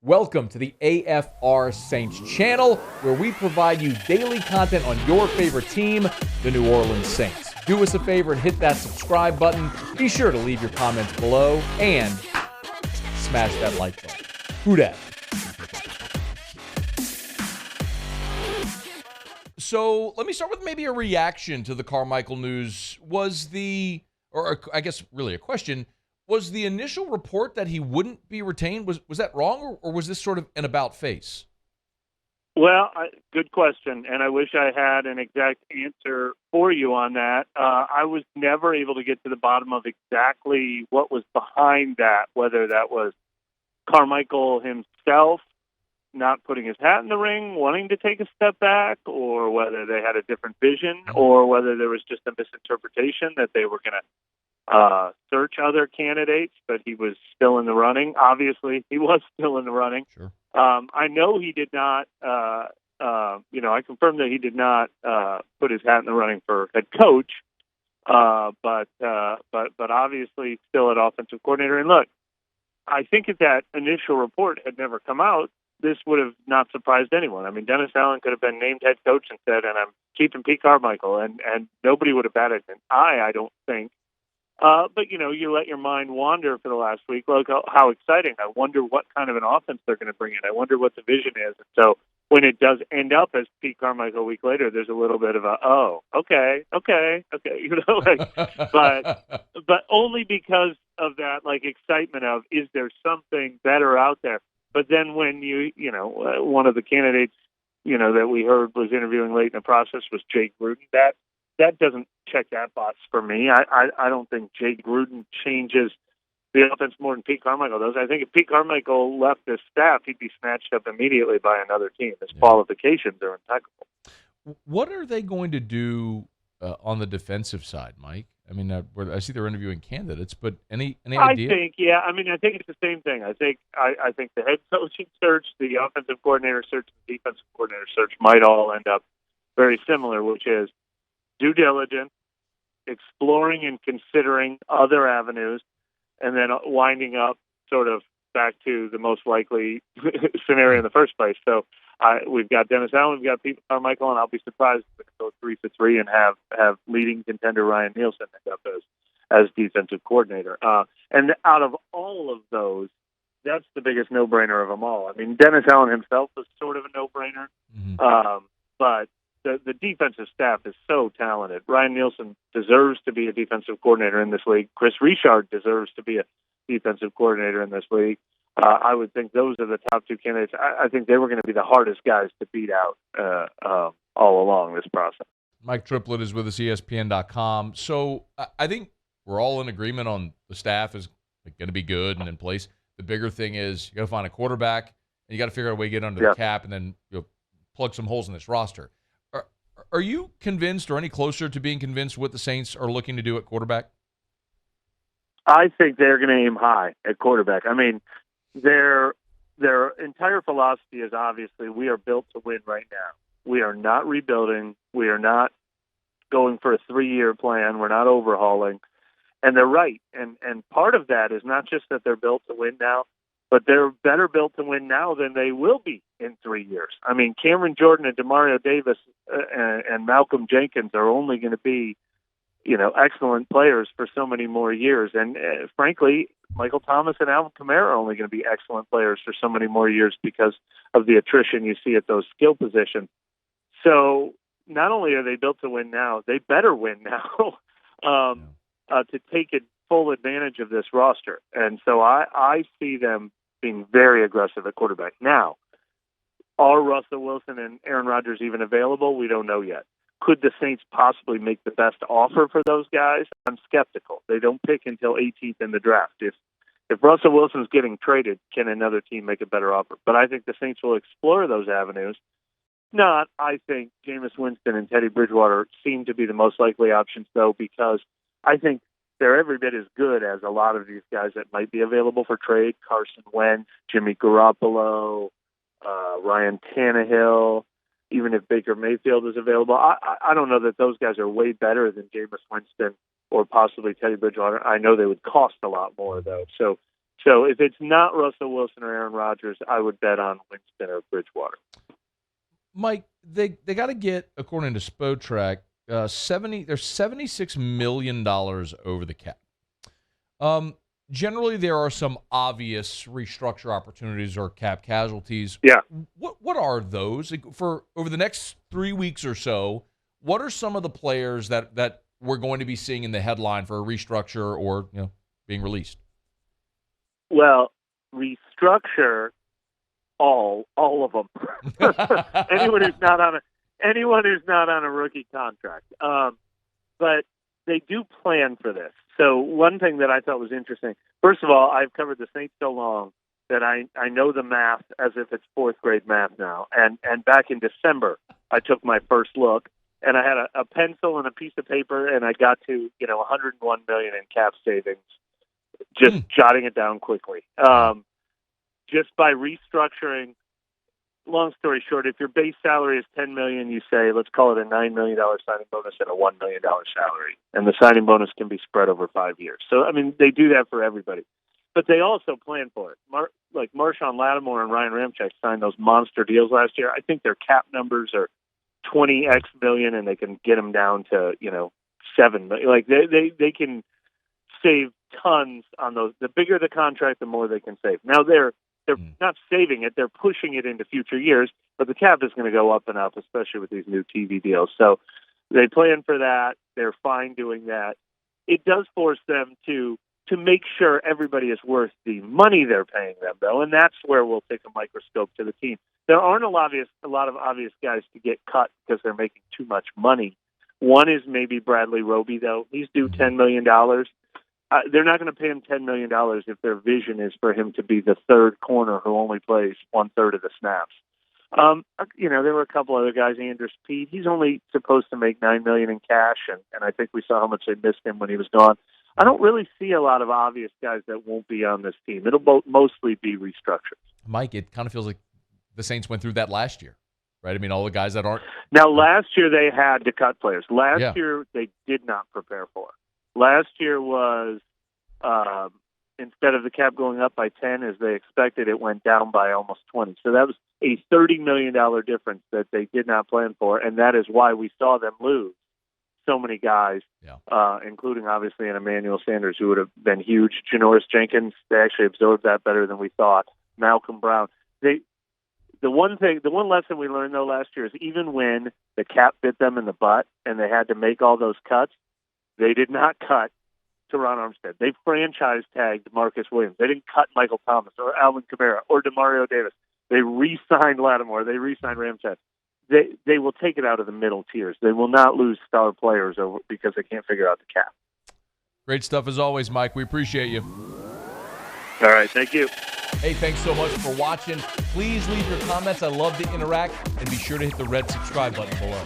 Welcome to the AFR Saints channel, where we provide you daily content on your favorite team, the New Orleans Saints. Do us a favor and hit that subscribe button. Be sure to leave your comments below and smash that like button. Who dat? So let me start with maybe a reaction to the Carmichael news. I guess really a question, was the initial report that he wouldn't be retained, was that wrong, or was this sort of an about face? Well, good question, and I wish I had an exact answer for you on that. I was never able to get to the bottom of exactly what was behind that, whether that was Carmichael himself not putting his hat in the ring, wanting to take a step back, or whether they had a different vision, or whether there was just a misinterpretation that they were going to search other candidates, but he was still in the running. Obviously, he was still in the running. Sure. I know he did not, I confirmed that he did not put his hat in the running for head coach, but obviously still an offensive coordinator. And look, I think if that initial report had never come out, this would have not surprised anyone. I mean, Dennis Allen could have been named head coach and said, and I'm keeping Pete Carmichael, and nobody would have batted an eye, I don't think. But, you let your mind wander for the last week. Look, how exciting. I wonder what kind of an offense they're going to bring in. I wonder what the vision is. And so when it does end up as Pete Carmichael a week later, there's a little bit of okay. But only because of that, excitement of, is there something better out there? But then when one of the candidates, that we heard was interviewing late in the process was Jay Gruden, that doesn't check that box for me. I don't think Jay Gruden changes the offense more than Pete Carmichael does. I think if Pete Carmichael left this staff, he'd be snatched up immediately by another team. His qualifications are impeccable. What are they going to do on the defensive side, Mike? I mean, I see they're interviewing candidates, but any idea? I think it's the same thing. I think the head coaching search, the offensive coordinator search, the defensive coordinator search might all end up very similar, which is due diligence, exploring and considering other avenues, and then winding up sort of back to the most likely scenario in the first place. So we've got Dennis Allen, we've got Pete Carmichael, and I'll be surprised if we go 3-3 and have leading contender Ryan Nielsen end up as defensive coordinator. And out of all of those, that's the biggest no-brainer of them all. I mean, Dennis Allen himself was sort of a no-brainer, but the defensive staff is so talented. Ryan Nielsen deserves to be a defensive coordinator in this league. Chris Richard deserves to be a defensive coordinator in this league. I would think those are the top two candidates. I think they were going to be the hardest guys to beat out all along this process. Mike Triplett is with us, ESPN.com. So I think we're all in agreement on the staff is going to be good and in place. The bigger thing is you got to find a quarterback, and you got to figure out a way to get under the cap and then plug some holes in this roster. Are you convinced or any closer to being convinced what the Saints are looking to do at quarterback? I think they're going to aim high at quarterback. I mean, their entire philosophy is obviously we are built to win right now. We are not rebuilding. We are not going for a 3-year plan. We're not overhauling. And they're right. And part of that is not just that they're built to win now, but they're better built to win now than they will be in 3 years. I mean, Cameron Jordan and Demario Davis and Malcolm Jenkins are only going to be, excellent players for so many more years. And frankly, Michael Thomas and Alvin Kamara are only going to be excellent players for so many more years because of the attrition you see at those skill positions. So not only are they built to win now, they better win now to take full advantage of this roster. And so I see them being very aggressive at quarterback. Now, are Russell Wilson and Aaron Rodgers even available? We don't know yet. Could the Saints possibly make the best offer for those guys? I'm skeptical. They don't pick until 18th in the draft. If Russell Wilson's getting traded, can another team make a better offer? But I think the Saints will explore those avenues. I think Jameis Winston and Teddy Bridgewater seem to be the most likely options, though, because I think they're every bit as good as a lot of these guys that might be available for trade. Carson Wentz, Jimmy Garoppolo, Ryan Tannehill, even if Baker Mayfield is available. I don't know that those guys are way better than Jameis Winston or possibly Teddy Bridgewater. I know they would cost a lot more, though. So So if it's not Russell Wilson or Aaron Rodgers, I would bet on Winston or Bridgewater. Mike, they got to get, according to Spotrac, there's $76 million over the cap. Generally, there are some obvious restructure opportunities or cap casualties. Yeah. What are those? For over the next 3 weeks or so, what are some of the players that we're going to be seeing in the headline for a restructure or being released? Well, restructure all of them. anyone who's not on a rookie contract. But they do plan for this. So one thing that I thought was interesting, first of all, I've covered the Saints so long that I know the math as if it's fourth grade math now. And back in December, I took my first look, and I had a pencil and a piece of paper, and I got to $101 million in cap savings, just jotting it down quickly. Just by restructuring. Long story short, if your base salary is $10 million, you say, let's call it a $9 million signing bonus and a $1 million salary. And the signing bonus can be spread over 5 years. So, they do that for everybody. But they also plan for it. Like Marshawn Lattimore and Ryan Ramczyk signed those monster deals last year. I think their cap numbers are 20x million, and they can get them down to, 7 million. Like they can save tons on those. The bigger the contract, the more they can save. Now they're not saving it; they're pushing it into future years. But the cap is going to go up and up, especially with these new TV deals. So they plan for that. They're fine doing that. It does force them to make sure everybody is worth the money they're paying them, though, and that's where we'll take a microscope to the team. There aren't a lot of obvious guys to get cut because they're making too much money. One is maybe Bradley Roby, though. He's due $10 million. They're not going to pay him $10 million if their vision is for him to be the third corner who only plays 1/3 of the snaps. There were a couple other guys. Andrews Pete, he's only supposed to make $9 million in cash, and I think we saw how much they missed him when he was gone. I don't really see a lot of obvious guys that won't be on this team. It'll mostly be restructured. Mike, it kind of feels like the Saints went through that last year, right? All the guys that aren't. Now, last year they had to cut players. Last year they did not prepare for it. Last year was instead of the cap going up by 10 as they expected, it went down by almost 20. So that was a $30 million difference that they did not plan for, and that is why we saw them lose so many guys, including obviously an Emmanuel Sanders, who would have been huge. Janoris Jenkins, they actually absorbed that better than we thought. Malcolm Brown. The one lesson we learned though last year is even when the cap bit them in the butt and they had to make all those cuts, they did not cut Teron Armstead. They franchise tagged Marcus Williams. They didn't cut Michael Thomas or Alvin Kamara or Demario Davis. They re-signed Lattimore. They re-signed Ramczyk. They will take it out of the middle tiers. They will not lose star players because they can't figure out the cap. Great stuff as always, Mike. We appreciate you. All right, thank you. Hey, thanks so much for watching. Please leave your comments. I love to interact, and be sure to hit the red subscribe button below.